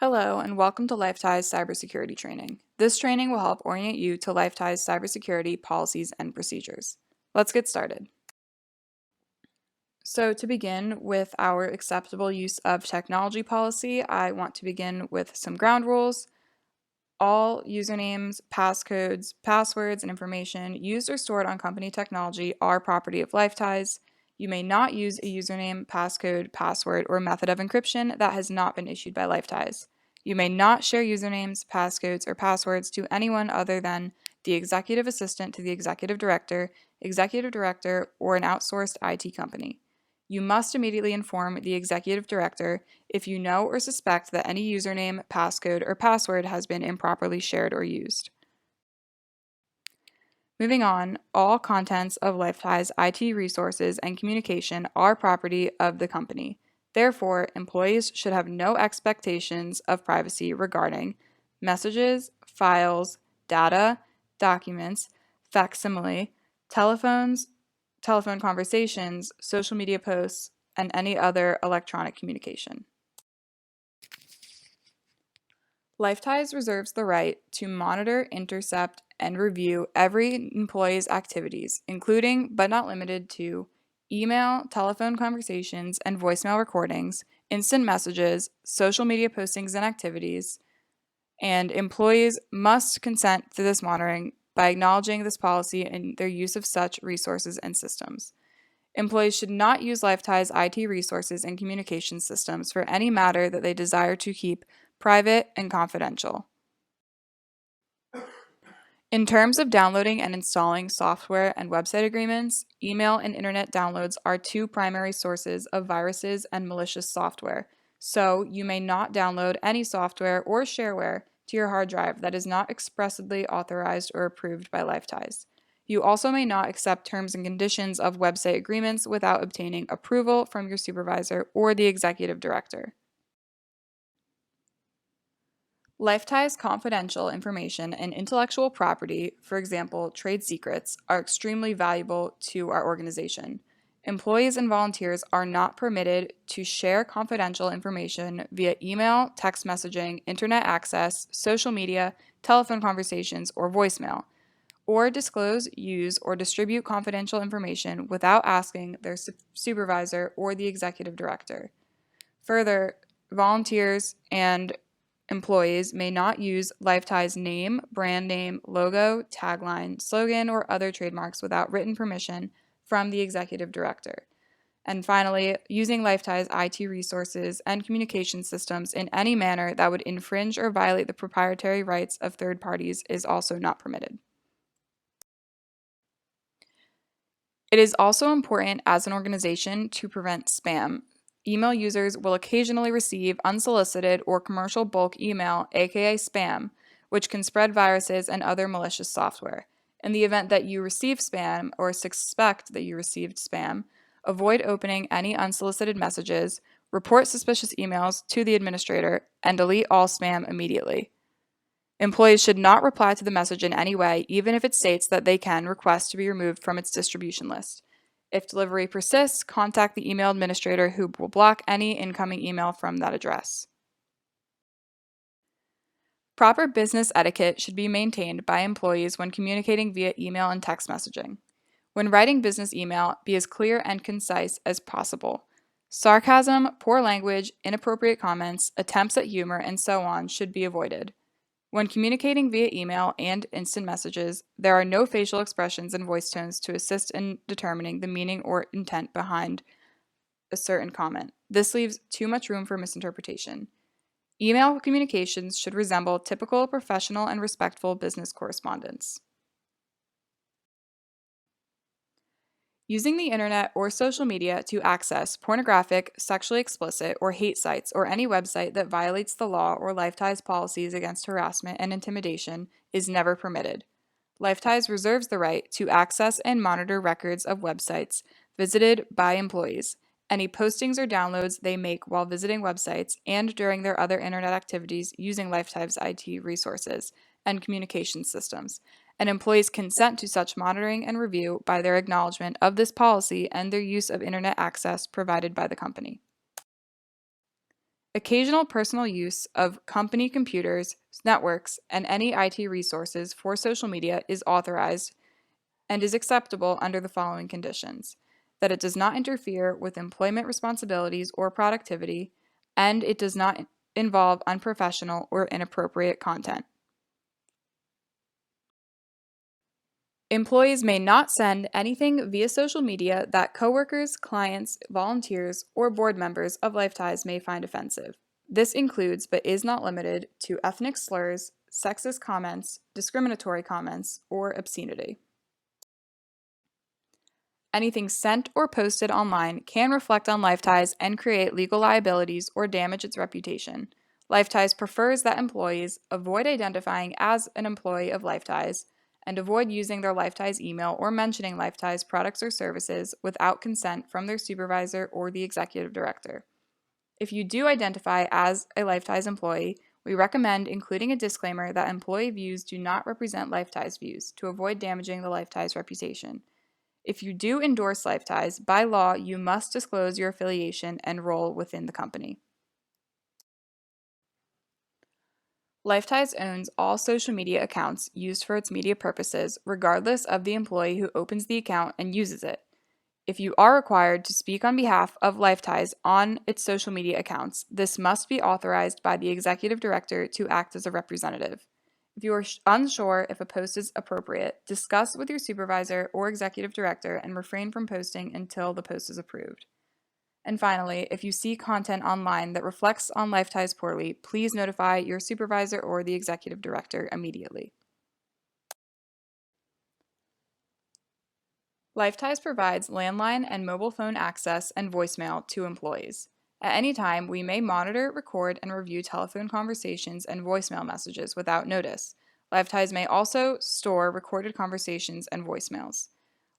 Hello, and welcome to LifeTie's Cybersecurity Training. This training will help orient you to LifeTie's cybersecurity policies and procedures. Let's get started. So to begin with our acceptable use of technology policy, I want to begin with some ground rules. All usernames, passcodes, passwords, and information used or stored on company technology are property of LifeTies. You may not use a username, passcode, password, or method of encryption that has not been issued by LifeTies. You may not share usernames, passcodes, or passwords to anyone other than the executive assistant to the executive director, or an outsourced IT company. You must immediately inform the executive director if you know or suspect that any username, passcode, or password has been improperly shared or used. Moving on, all contents of LifeTie's IT resources and communication are property of the company. Therefore, employees should have no expectations of privacy regarding messages, files, data, documents, facsimile, telephone conversations, social media posts, and any other electronic communication. LifeTies reserves the right to monitor, intercept, and review every employee's activities, including but not limited to email, telephone conversations, and voicemail recordings, instant messages, social media postings and activities, and employees must consent to this monitoring by acknowledging this policy and their use of such resources and systems. Employees should not use LifeTie's IT resources and communication systems for any matter that they desire to keep private and confidential. In terms of downloading and installing software and website agreements, email and internet downloads are two primary sources of viruses and malicious software, so you may not download any software or shareware to your hard drive that is not expressly authorized or approved by LifeTies. You also may not accept terms and conditions of website agreements without obtaining approval from your supervisor or the executive director. LifeTie's confidential information and intellectual property, for example, trade secrets, are extremely valuable to our organization. Employees and volunteers are not permitted to share confidential information via email, text messaging, internet access, social media, telephone conversations, or voicemail, or disclose, use, or distribute confidential information without asking their supervisor or the executive director. Further, volunteers and employees may not use LifeTie's name, brand name, logo, tagline, slogan, or other trademarks without written permission from the executive director. And finally, using LifeTie's IT resources and communication systems in any manner that would infringe or violate the proprietary rights of third parties is also not permitted. It is also important as an organization to prevent spam. Email users will occasionally receive unsolicited or commercial bulk email, aka spam, which can spread viruses and other malicious software. In the event that you receive spam or suspect that you received spam, avoid opening any unsolicited messages, report suspicious emails to the administrator, and delete all spam immediately. Employees should not reply to the message in any way, even if it states that they can request to be removed from its distribution list. If delivery persists, contact the email administrator who will block any incoming email from that address. Proper business etiquette should be maintained by employees when communicating via email and text messaging. When writing business email, be as clear and concise as possible. Sarcasm, poor language, inappropriate comments, attempts at humor, and so on should be avoided. When communicating via email and instant messages, there are no facial expressions and voice tones to assist in determining the meaning or intent behind a certain comment. This leaves too much room for misinterpretation. Email communications should resemble typical professional and respectful business correspondence. Using the internet or social media to access pornographic, sexually explicit, or hate sites or any website that violates the law or LifeTie's policies against harassment and intimidation is never permitted. LifeTies reserves the right to access and monitor records of websites visited by employees, any postings or downloads they make while visiting websites and during their other internet activities using LifeTies IT resources and communication systems, and employees consent to such monitoring and review by their acknowledgement of this policy and their use of internet access provided by the company. Occasional personal use of company computers, networks, and any IT resources for social media is authorized and is acceptable under the following conditions: that it does not interfere with employment responsibilities or productivity, and it does not involve unprofessional or inappropriate content. Employees may not send anything via social media that coworkers, clients, volunteers, or board members of Lifeties may find offensive. This includes, but is not limited to, ethnic slurs, sexist comments, discriminatory comments, or obscenity. Anything sent or posted online can reflect on Lifeties and create legal liabilities or damage its reputation. Lifeties prefers that employees avoid identifying as an employee of Lifeties and avoid using their Lifeties email or mentioning Lifeties products or services without consent from their supervisor or the executive director. If you do identify as a Lifeties employee, we recommend including a disclaimer that employee views do not represent Lifeties views to avoid damaging the Lifeties reputation. If you do endorse Lifeties, by law, you must disclose your affiliation and role within the company. Lifeties owns all social media accounts used for its media purposes, regardless of the employee who opens the account and uses it. If you are required to speak on behalf of Lifeties on its social media accounts, this must be authorized by the executive director to act as a representative. If you are unsure if a post is appropriate, discuss with your supervisor or executive director and refrain from posting until the post is approved. And finally, if you see content online that reflects on Lifeties poorly, please notify your supervisor or the executive director immediately. Lifeties provides landline and mobile phone access and voicemail to employees. At any time, we may monitor, record, and review telephone conversations and voicemail messages without notice. Lifeties may also store recorded conversations and voicemails.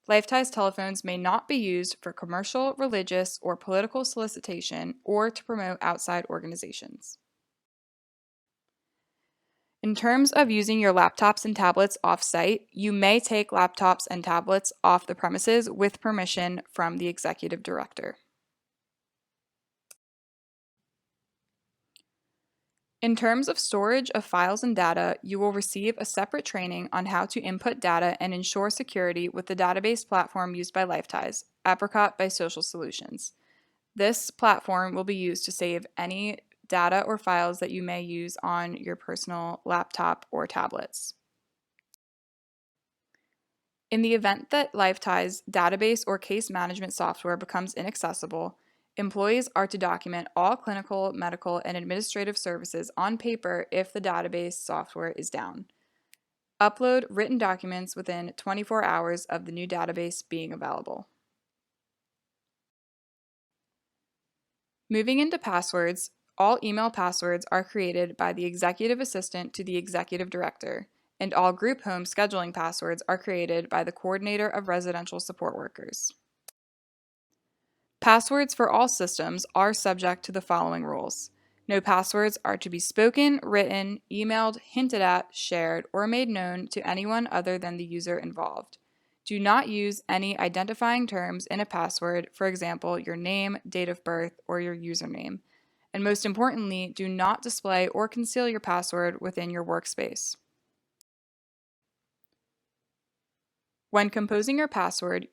Lifeties telephones may not be used for commercial, religious, or political solicitation or to promote outside organizations. In terms of using your laptops and tablets off-site, you may take laptops and tablets off the premises with permission from the executive director. In terms of storage of files and data, you will receive a separate training on how to input data and ensure security with the database platform used by Lifeties, Apricot by Social Solutions. This platform will be used to save any data or files that you may use on your personal laptop or tablets. In the event that Lifeties database or case management software becomes inaccessible, employees are to document all clinical, medical, and administrative services on paper if the database software is down. Upload written documents within 24 hours of the new database being available. Moving into passwords, all email passwords are created by the executive assistant to the executive director, and all group home scheduling passwords are created by the coordinator of residential support workers. Passwords for all systems are subject to the following rules. No passwords are to be spoken, written, emailed, hinted at, shared, or made known to anyone other than the user involved. Do not use any identifying terms in a password, for example, your name, date of birth, or your username. And most importantly, do not display or conceal your password within your workspace. When composing your password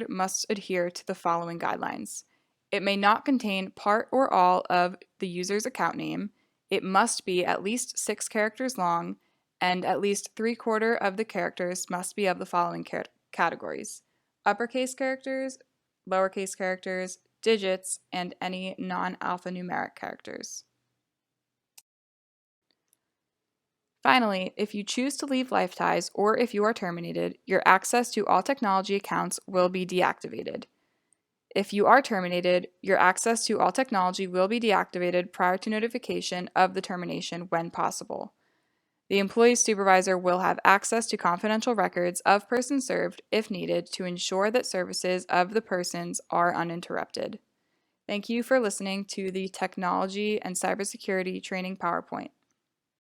must adhere to the following guidelines. It may not contain part or all of the user's account name. It must be at least 6 characters long, and at least 3/4 of the characters must be of the following categories: uppercase characters, lowercase characters, digits, and any non-alphanumeric characters. Finally, if you choose to leave Lifeties or if you are terminated, your access to all technology accounts will be deactivated. If you are terminated, your access to all technology will be deactivated prior to notification of the termination when possible. The employee's supervisor will have access to confidential records of persons served if needed to ensure that services of the persons are uninterrupted. Thank you for listening to the Technology and Cybersecurity Training PowerPoint.